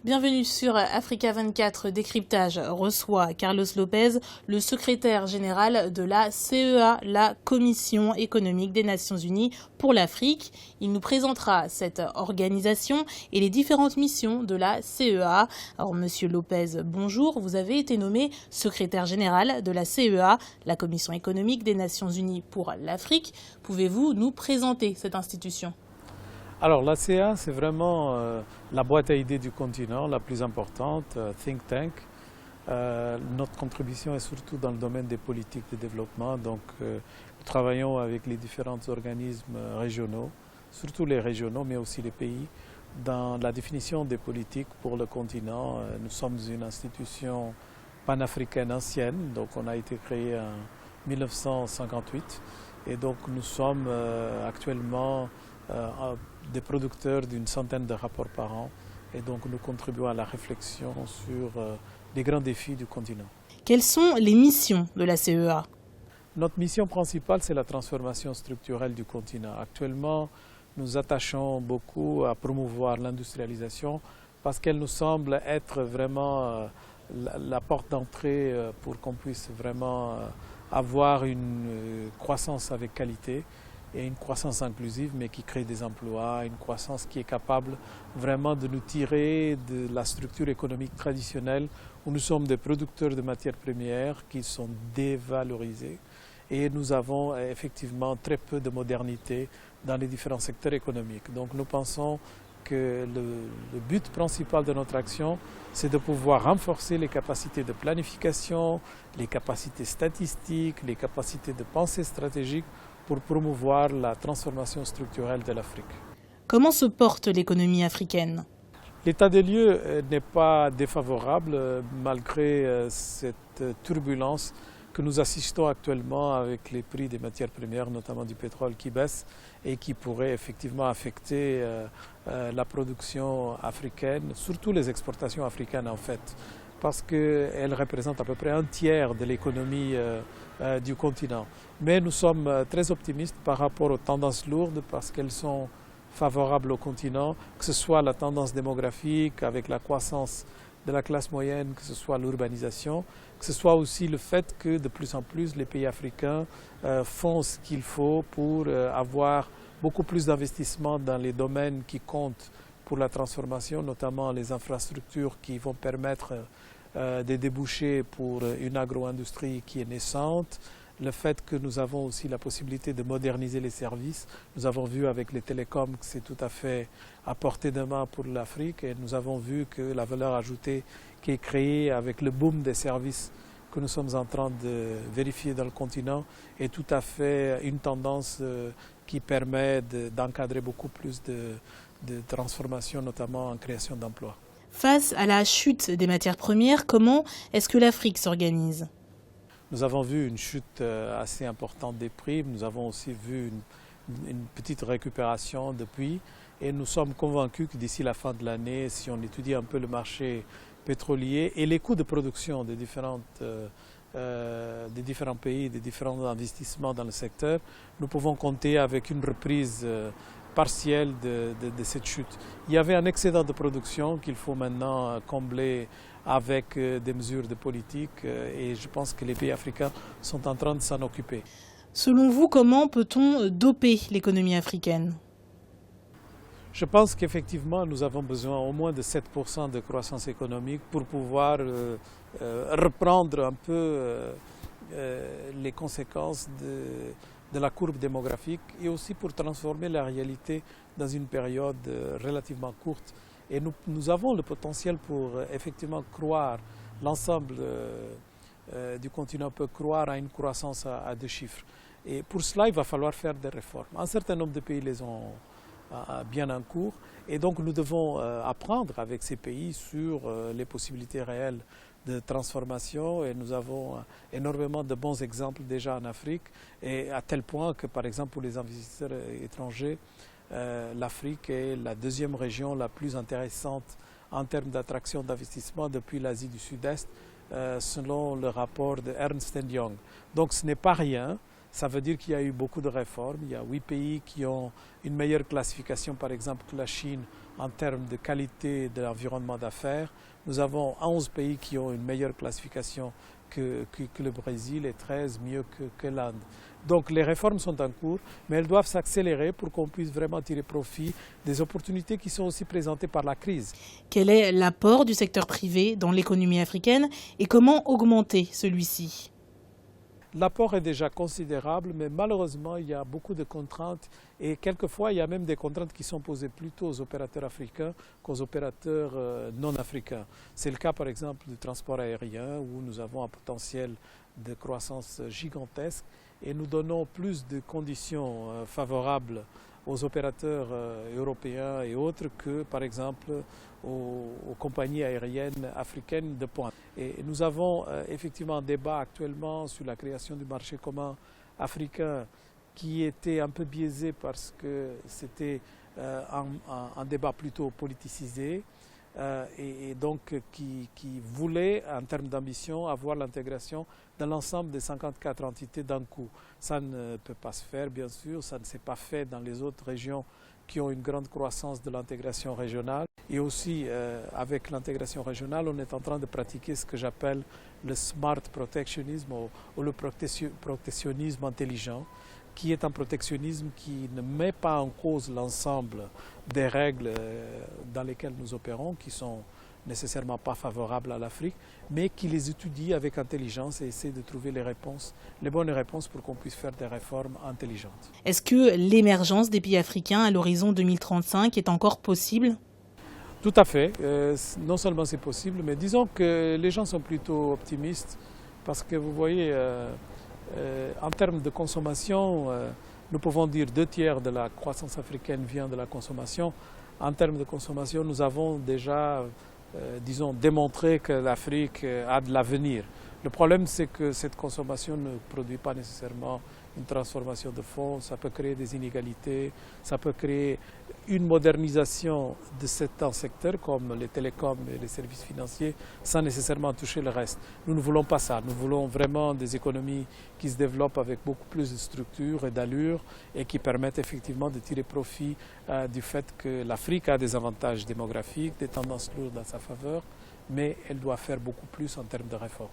Bienvenue sur Africa 24 Décryptage reçoit Carlos Lopez, le secrétaire général de la CEA, la Commission économique des Nations Unies pour l'Afrique. Il nous présentera cette organisation et les différentes missions de la CEA. Alors Monsieur Lopez, bonjour, vous avez été nommé secrétaire général de la CEA, la Commission économique des Nations Unies pour l'Afrique. Pouvez-vous nous présenter cette institution ? Alors la CEA, c'est vraiment la boîte à idées du continent, la plus importante, think tank. Notre contribution est surtout dans le domaine des politiques de développement. Donc nous travaillons avec les différents organismes régionaux, surtout les régionaux, mais aussi les pays, dans la définition des politiques pour le continent. Nous sommes une institution panafricaine ancienne, donc on a été créé en 1958. Et donc nous sommes actuellement des producteurs d'une centaine de rapports par an et donc nous contribuons à la réflexion sur les grands défis du continent. Quelles sont les missions de la CEA ? Notre mission principale, c'est la transformation structurelle du continent. Actuellement, nous attachons beaucoup à promouvoir l'industrialisation parce qu'elle nous semble être vraiment la porte d'entrée pour qu'on puisse vraiment avoir une croissance avec qualité et une croissance inclusive, mais qui crée des emplois, une croissance qui est capable vraiment de nous tirer de la structure économique traditionnelle où nous sommes des producteurs de matières premières qui sont dévalorisées et nous avons effectivement très peu de modernité dans les différents secteurs économiques. Donc nous pensons que le but principal de notre action, c'est de pouvoir renforcer les capacités de planification, les capacités statistiques, les capacités de pensée stratégique pour promouvoir la transformation structurelle de l'Afrique. Comment se porte l'économie africaine ? L'état des lieux n'est pas défavorable malgré cette turbulence que nous assistons actuellement avec les prix des matières premières, notamment du pétrole qui baisse et qui pourrait effectivement affecter la production africaine, surtout les exportations africaines en fait, parce qu'elles représentent à peu près un tiers de l'économie du continent. Mais nous sommes très optimistes par rapport aux tendances lourdes parce qu'elles sont favorables au continent, que ce soit la tendance démographique avec la croissance de la classe moyenne, que ce soit l'urbanisation, que ce soit aussi le fait que de plus en plus les pays africains font ce qu'il faut pour avoir beaucoup plus d'investissements dans les domaines qui comptent pour la transformation, notamment les infrastructures qui vont permettre des débouchés pour une agro-industrie qui est naissante, le fait que nous avons aussi la possibilité de moderniser les services. Nous avons vu avec les télécoms que c'est tout à fait à portée de main pour l'Afrique et nous avons vu que la valeur ajoutée qui est créée avec le boom des services que nous sommes en train de vérifier dans le continent est tout à fait une tendance qui permet d'encadrer beaucoup plus de transformation, notamment en création d'emplois. Face à la chute des matières premières, comment est-ce que l'Afrique s'organise ? Nous avons vu une chute assez importante des prix, nous avons aussi vu une petite récupération depuis et nous sommes convaincus que d'ici la fin de l'année, si on étudie un peu le marché pétrolier et les coûts de production des différents pays, des différents investissements dans le secteur, nous pouvons compter avec une reprise partielle de cette chute. Il y avait un excédent de production qu'il faut maintenant combler avec des mesures de politique et je pense que les pays africains sont en train de s'en occuper. Selon vous, comment peut-on doper l'économie africaine ? Je pense qu'effectivement, nous avons besoin au moins de 7% de croissance économique pour pouvoir reprendre un peu les conséquences de la courbe démographique et aussi pour transformer la réalité dans une période relativement courte. Et nous avons le potentiel pour effectivement croire, l'ensemble du continent peut croire à une croissance à 2 chiffres. Et pour cela, il va falloir faire des réformes. Un certain nombre de pays les ont bien en cours et donc nous devons apprendre avec ces pays sur les possibilités réelles de transformation et nous avons énormément de bons exemples déjà en Afrique et à tel point que par exemple pour les investisseurs étrangers, l'Afrique est la deuxième région la plus intéressante en termes d'attraction d'investissement depuis l'Asie du Sud-Est selon le rapport de Ernst & Young. Donc ce n'est pas rien. Ça veut dire qu'il y a eu beaucoup de réformes. Il y a 8 pays qui ont une meilleure classification, par exemple, que la Chine en termes de qualité de l'environnement d'affaires. Nous avons 11 pays qui ont une meilleure classification que le Brésil et 13 mieux que l'Inde. Donc les réformes sont en cours, mais elles doivent s'accélérer pour qu'on puisse vraiment tirer profit des opportunités qui sont aussi présentées par la crise. Quel est l'apport du secteur privé dans l'économie africaine et comment augmenter celui-ci ? L'apport est déjà considérable, mais malheureusement, il y a beaucoup de contraintes et quelquefois, il y a même des contraintes qui sont posées plutôt aux opérateurs africains qu'aux opérateurs non africains. C'est le cas, par exemple, du transport aérien où nous avons un potentiel de croissance gigantesque et nous donnons plus de conditions favorables aux opérateurs européens et autres que, par exemple, aux compagnies aériennes africaines de pointe. Et nous avons effectivement un débat actuellement sur la création du marché commun africain qui était un peu biaisé parce que c'était un débat plutôt politisé et donc qui voulait, en termes d'ambition, avoir l'intégration de l'ensemble des 54 entités d'un coup. Ça ne peut pas se faire, bien sûr, ça ne s'est pas fait dans les autres régions qui ont une grande croissance de l'intégration régionale. Et aussi, avec l'intégration régionale, on est en train de pratiquer ce que j'appelle le smart protectionism ou le protectionnisme intelligent, qui est un protectionnisme qui ne met pas en cause l'ensemble des règles dans lesquelles nous opérons, qui sont nécessairement pas favorables à l'Afrique, mais qui les étudie avec intelligence et essaie de trouver les bonnes réponses pour qu'on puisse faire des réformes intelligentes. Est-ce que l'émergence des pays africains à l'horizon 2035 est encore possible ? Tout à fait. Non seulement c'est possible, mais disons que les gens sont plutôt optimistes parce que vous voyez, en termes de consommation, nous pouvons dire 2/3 de la croissance africaine vient de la consommation. En termes de consommation, nous avons déjà démontré que l'Afrique a de l'avenir. Le problème, c'est que cette consommation ne produit pas nécessairement une transformation de fonds, ça peut créer des inégalités, ça peut créer une modernisation de certains secteurs comme les télécoms et les services financiers sans nécessairement toucher le reste. Nous ne voulons pas ça, nous voulons vraiment des économies qui se développent avec beaucoup plus de structure et d'allure et qui permettent effectivement de tirer profit du fait que l'Afrique a des avantages démographiques, des tendances lourdes à sa faveur, mais elle doit faire beaucoup plus en termes de réformes.